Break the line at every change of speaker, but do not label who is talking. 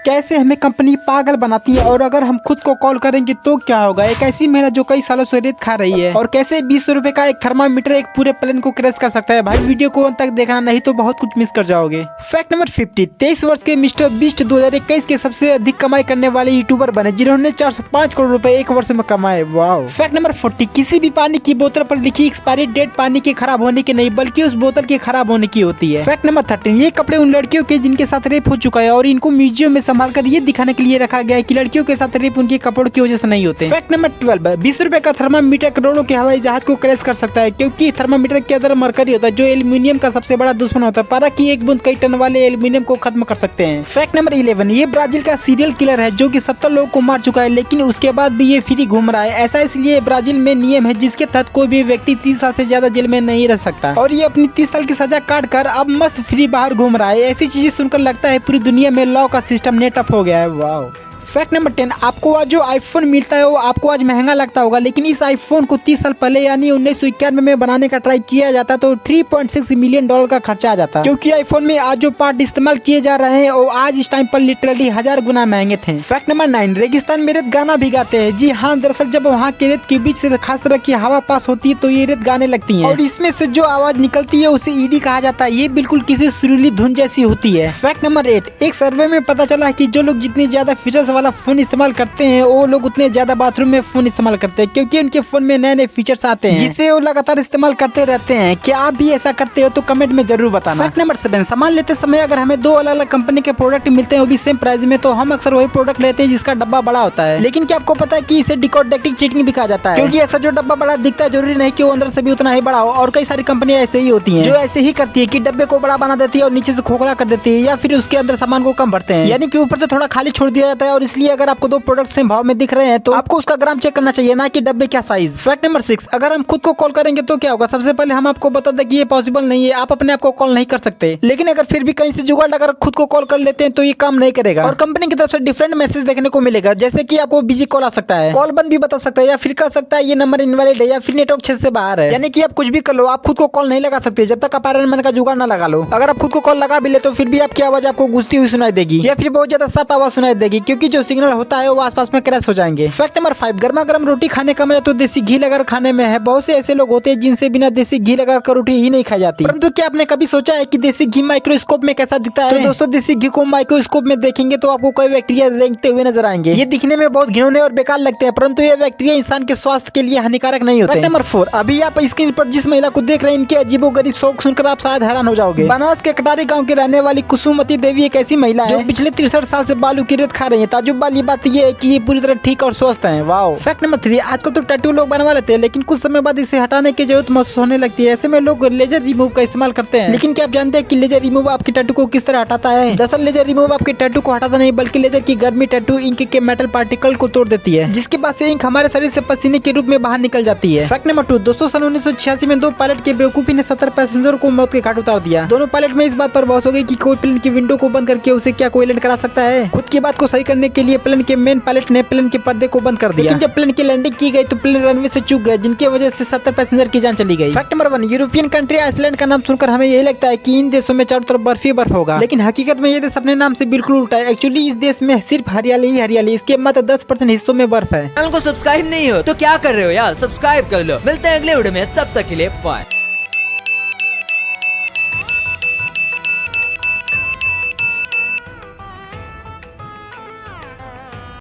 कैसे हमें कंपनी पागल बनाती है और अगर हम खुद को कॉल करेंगे तो क्या होगा। एक ऐसी महिला जो कई सालों से रेत खा रही है और कैसे 20 रुपए का एक थर्मामीटर एक पूरे प्लेन को क्रैश कर सकता है। भाई वीडियो को अंत तक देखना, नहीं तो बहुत कुछ मिस कर जाओगे। फैक्ट नंबर 50, 23 वर्ष के मिस्टर बीस्ट 2021 के सबसे अधिक कमाई करने वाले यूट्यूबर बने जिन्होंने 405 करोड़ रुपए एक वर्ष में कमाए। वाओ। फैक्ट नंबर 40, किसी भी पानी की बोतल पर लिखी एक्सपायरी डेट पानी के खराब होने की नहीं बल्कि उस बोतल के खराब होने की होती है। फैक्ट नंबर 13, ये कपड़े उन लड़कियों के जिनके साथ रेप हो चुका है और इनको म्यूजियम में संभाल कर ये दिखाने के लिए रखा गया है कि लड़कियों के साथ रेप उनके कपड़ों की वजह से नहीं होते। फैक्ट नंबर 12, 20 रुपए का थर्मामीटर करोड़ों के हवाई जहाज को क्रैश कर सकता है क्योंकि थर्मामीटर के अंदर मरकरी होता है जो एल्यूमिनियम का सबसे बड़ा दुश्मन होता है। पारा की एक बूंद कई टन वाले एल्यूमिनियम को खत्म कर सकते हैं। फैक्ट नंबर 11, ये ब्राजील का सीरियल किलर है जो कि 70 लोगों को मार चुका है लेकिन उसके बाद भी ये फ्री घूम रहा है। ऐसा इसलिए ब्राजील में नियम है जिसके तहत कोई भी व्यक्ति 30 साल से ज्यादा जेल में नहीं रह सकता और ये अपनी 30 साल की सजा काट कर अब मस्त फ्री बाहर घूम रहा है। ऐसी चीजें सुनकर लगता है पूरी दुनिया में लॉ का सिस्टम नेट अप हो गया है। वाओ। फैक्ट नंबर 10, आपको आज जो आईफोन मिलता है वो आपको आज महंगा लगता होगा लेकिन इस आईफोन को 30 साल पहले यानी 1991 में बनाने का ट्राई किया जाता तो $3.6 मिलियन का खर्चा आ जाता क्योंकि आईफोन में आज जो पार्ट इस्तेमाल किए जा रहे हैं वो आज इस टाइम पर लिटरली 1000 गुना महंगे थे। फैक्ट नंबर 9, रेगिस्तान में रेत गाना भी गाते हैं। जी हाँ, दरअसल जब वहाँ के रेत के बीच से खास तरह की हवा पास होती है तो ये रेत गाने लगती है और इसमें से जो आवाज निकलती है उसे ईडी कहा जाता है। ये बिल्कुल किसी सुरीली धुन जैसी होती है। फैक्ट नंबर 8, एक सर्वे में पता चला कि जो लोग जितनी ज्यादा फीचर्स वाला फोन इस्तेमाल करते हैं वो लोग उतने ज्यादा बाथरूम में फोन इस्तेमाल करते हैं क्योंकि उनके फोन में नए नए फीचर्स आते हैं जिसे वो लगातार इस्तेमाल करते रहते हैं। क्या आप भी ऐसा करते हो तो कमेंट में जरूर बताना। फैक्ट नंबर 7, सामान लेते समय अगर हमें 2 अलग अलग कंपनी के प्रोडक्ट मिलते हैं वो भी सेम प्राइस में तो हम अक्सर वही प्रोडक्ट लेते हैं जिसका डब्बा बड़ा होता है। लेकिन क्या आपको पता है कि इसे डिकोडेक्टिव चीटिंग भी कहा जाता है क्योंकि अक्सर जो डब्बा बड़ा दिखता है जरूरी नहीं कि वो अंदर से भी उतना ही बड़ा हो और कई सारी कंपनियां ऐसे ही होती हैं जो ऐसे ही करती है कि डब्बे को बड़ा बना देती है और नीचे से खोखला कर देती है या फिर उसके अंदर सामान को कम भरते हैं यानी कि ऊपर से थोड़ा खाली छोड़ दिया जाता है और इसलिए अगर आपको 2 प्रोडक्ट सेम भाव में दिख रहे हैं तो आपको उसका ग्राम चेक करना चाहिए ना कि डब्बे क्या साइज। फैक्ट नंबर 6, अगर हम खुद को कॉल करेंगे तो क्या होगा। सबसे पहले हम आपको बता दें कि ये पॉसिबल नहीं है, आप अपने आप को कॉल नहीं कर सकते लेकिन अगर फिर भी कहीं से जुगाड़ लगाकर खुद को कॉल कर लेते हैं तो ये काम नहीं करेगा और कंपनी की तरफ से डिफरेंट मैसेज देखने को मिलेगा जैसे कि आपको बिजी कॉल आ सकता है, कॉल बंद भी बता सकता है या फिर कह सकता है ये नंबर इनवैलिड है या फिर नेटवर्क क्षेत्र से बाहर है। यानी कि आप कुछ भी कर लो, आप खुद को कॉल नहीं लगा सकते जब तक आप आयरन मैन का जुगाड़ ना लगा लो। अगर आप खुद को कॉल लगा भी ले तो फिर भी आपकी आवाज आपको गूंजती हुई सुनाई देगी या फिर बहुत ज्यादा साफ आवाज सुनाई देगी क्योंकि जो सिग्नल होता है वो आसपास में क्रैश हो जाएंगे। फैक्ट नंबर 5, गर्मा गर्म रोटी खाने का मजा तो देसी घी लगाकर खाने में है। बहुत से ऐसे लोग होते हैं जिनसे बिना देसी घी लगाकर रोटी ही नहीं खाई जाती। परंतु क्या आपने कभी सोचा है कि देसी घी माइक्रोस्कोप में कैसा दिखता है? तो दोस्तों देसी घी को माइक्रोस्कोप में देखेंगे तो आपको कई बैक्टीरिया रेंगते हुए नजर आएंगे। ये दिखने में बहुत घिनौने और बेकार लगते हैं परंतु ये बैक्टीरिया इंसान के स्वास्थ्य के लिए हानिकारक नहीं होते। नंबर 4, अभी आप स्क्रीन पर जिस महिला को देख रहे हैं इनके अजीबोगरीब शौक सुनकर आप शायद हैरान हो जाओगे। बनारस के कटारी गाँव के रहने वाली कुसुमती देवी एक ऐसी महिला है जो पिछले 63 साल से बालू की रेत खा रही है। ताजुब वाली बात यह है कि ये पूरी तरह ठीक और स्वस्थ है। वाओ। फैक्ट नंबर 3, आजकल तो टैटू लोग बनवा लेते हैं लेकिन कुछ समय बाद इसे हटाने की जरूरत महसूस होने लगती है। ऐसे में लोग लेजर रिमूव का इस्तेमाल करते हैं लेकिन क्या आप जानते हैं कि लेजर रिमूव आपके टैटू को किस तरह हटाता है? दरअसल लेजर रिमूव आपके टैटू को हटाता नहीं बल्कि लेजर की गर्मी टैटू इंक के मेटल पार्टिकल को तोड़ देती है जिसके बाद से इंक हमारे शरीर से पसीने के रूप में बाहर निकल जाती है। फैक्ट नंबर 2, दोस्तों सन 1986 में 2 पायलट के बेवकूफी ने 70 पैसेंजर को मौत के घाट उतार दिया। दोनों पायलट में इस बात पर बहस हो गई कि कोई प्लेन की विंडो को बंद करके उसे क्या कोई लैंड करा सकता है। खुद की बात को सही करने के लिए प्लेन के मेन पायलट ने प्लेन के पर्दे को बंद कर दिया लेकिन जब प्लेन की लैंडिंग की गई तो प्लेन रनवे से चूक गया जिनकी वजह से 70 पैसेंजर की जान चली गई। Fact number 1, European country Iceland का नाम सुनकर हमें यही लगता है कि इन देशों में चारों तरफ बर्फ ही बर्फ होगा लेकिन हकीकत में ये देश अपने नाम से बिल्कुल उल्टा है। एक्चुअली इस देश में सिर्फ हरियाली ही हरियाली, इसके मात्र 10% हिस्सों में बर्फ है।
चैनल को सब्सक्राइब नहीं हो तो क्या कर रहे हो यार, सब्सक्राइब कर लो। मिलते हैं अगले वीडियो में, तब तक के लिए बाय।